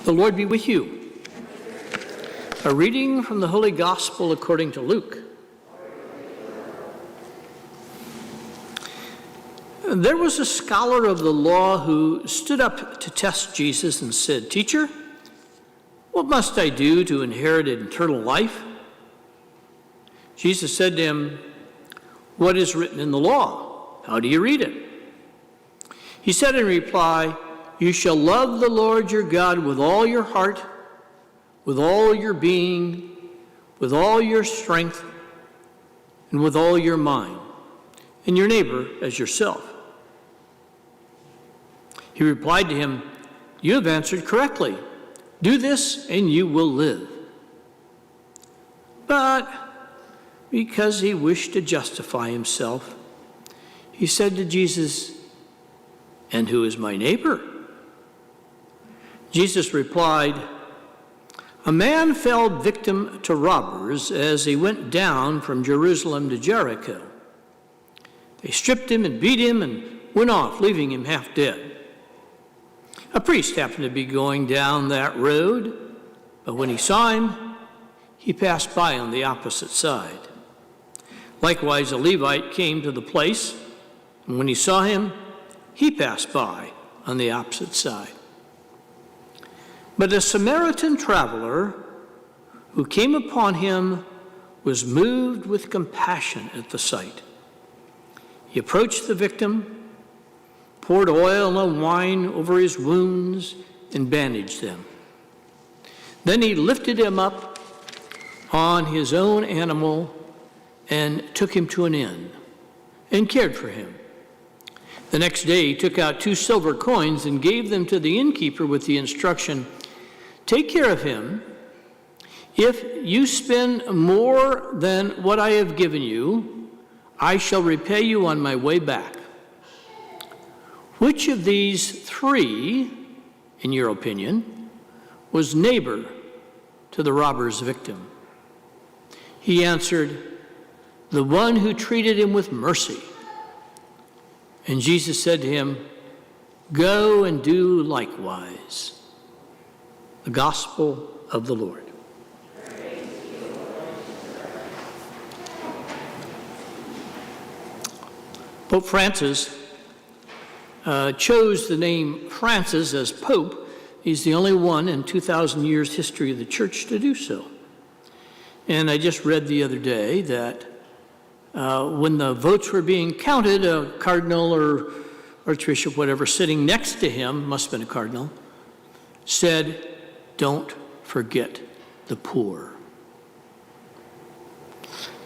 The Lord be with you. A reading from the Holy Gospel according to Luke. There was a scholar of the law who stood up to test Jesus and said, "Teacher, what must I do to inherit eternal life?" Jesus said to him, "What is written in the law? How do you read it?" He said in reply, "You shall love the Lord your God with all your heart, with all your being, with all your strength, and with all your mind, and your neighbor as yourself." He replied to him, "You have answered correctly. Do this and you will live." But because he wished to justify himself, he said to Jesus, "And who is my neighbor?" Jesus replied, "A man fell victim to robbers as he went down from Jerusalem to Jericho. They stripped him and beat him and went off, leaving him half dead. A priest happened to be going down that road, but when he saw him, he passed by on the opposite side. Likewise, a Levite came to the place, and when he saw him, he passed by on the opposite side. But a Samaritan traveler who came upon him was moved with compassion at the sight. He approached the victim, poured oil and wine over his wounds, and bandaged them. Then he lifted him up on his own animal and took him to an inn and cared for him. The next day he took out 2 silver coins and gave them to the innkeeper with the instruction, "Take care of him. If you spend more than what I have given you, I shall repay you on my way back." Which of these 3, in your opinion, was neighbor to the robber's victim? He answered, "The one who treated him with mercy." And Jesus said to him, "Go and do likewise." The Gospel of the Lord. Pope Francis chose the name Francis as Pope. He's the only one in 2,000 years history of the Church to do so. And I just read the other day that when the votes were being counted, a cardinal or archbishop, whatever, sitting next to him, must have been a cardinal, said, "Don't forget the poor."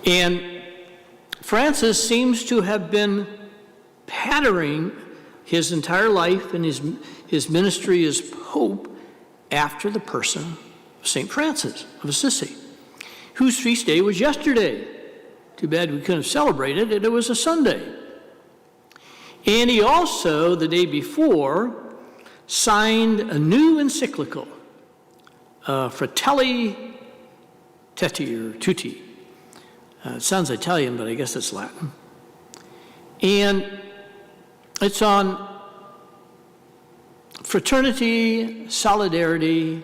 And Francis seems to have been patterning his entire life and his ministry as Pope after the person of St. Francis of Assisi, whose feast day was yesterday. Too bad we couldn't have celebrated it. It was a Sunday. And he also, the day before, signed a new encyclical, Fratelli Tutti. It sounds Italian, but I guess it's Latin. And it's on fraternity, solidarity.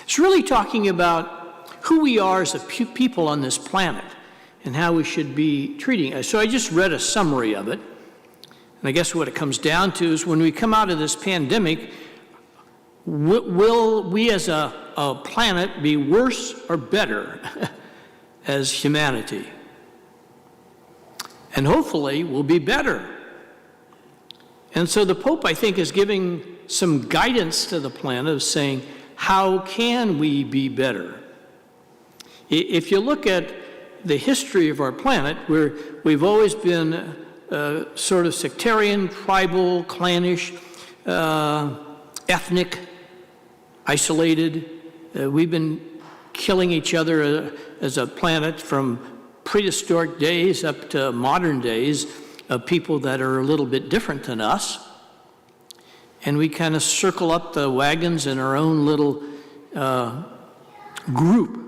It's really talking about who we are as a people on this planet and how we should be treating us. So I just read a summary of it. And I guess what it comes down to is when we come out of this pandemic, will we as a planet be worse or better as humanity? And hopefully we'll be better. And so the Pope, I think, is giving some guidance to the planet of saying, how can we be better? If you look at the history of our planet, where we've always been sort of sectarian, tribal, clannish, ethnic, isolated. We've been killing each other as a planet from prehistoric days up to modern days of people that are a little bit different than us. And we kind of circle up the wagons in our own little group.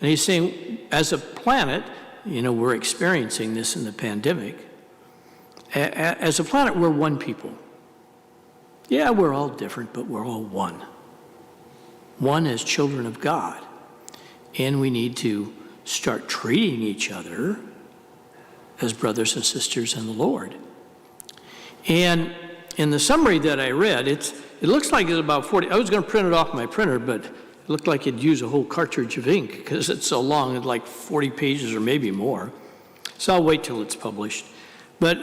And he's saying, as a planet, we're experiencing this in the pandemic. As a planet, we're one people. Yeah, we're all different, but we're all one. one as children of God. And we need to start treating each other as brothers and sisters in the Lord. And in the summary that I read, it looks like it's about 40. I was going to print it off my printer, but it looked like it'd use a whole cartridge of ink because it's so long, it's like 40 pages or maybe more. So I'll wait till it's published. But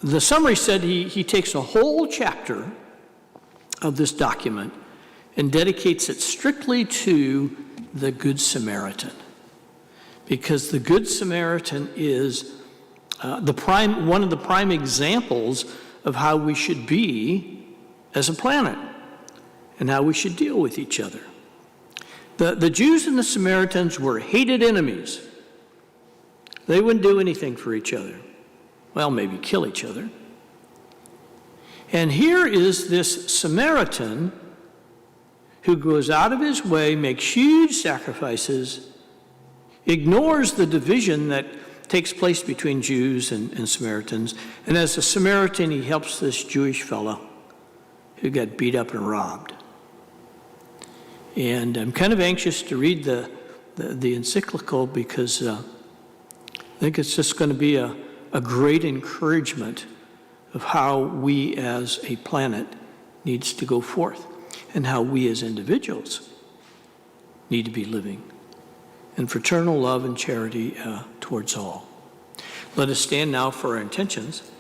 the summary said he takes a whole chapter of this document and dedicates it strictly to the Good Samaritan. Because the Good Samaritan is one of the prime examples of how we should be as a planet and how we should deal with each other. The Jews and the Samaritans were hated enemies. They wouldn't do anything for each other. Well, maybe kill each other. And here is this Samaritan who goes out of his way, makes huge sacrifices, ignores the division that takes place between Jews and Samaritans. And as a Samaritan, he helps this Jewish fellow who got beat up and robbed. And I'm kind of anxious to read the encyclical because I think it's just going to be a great encouragement of how we as a planet needs to go forth and how we as individuals need to be living in fraternal love and charity towards all. Let us stand now for our intentions.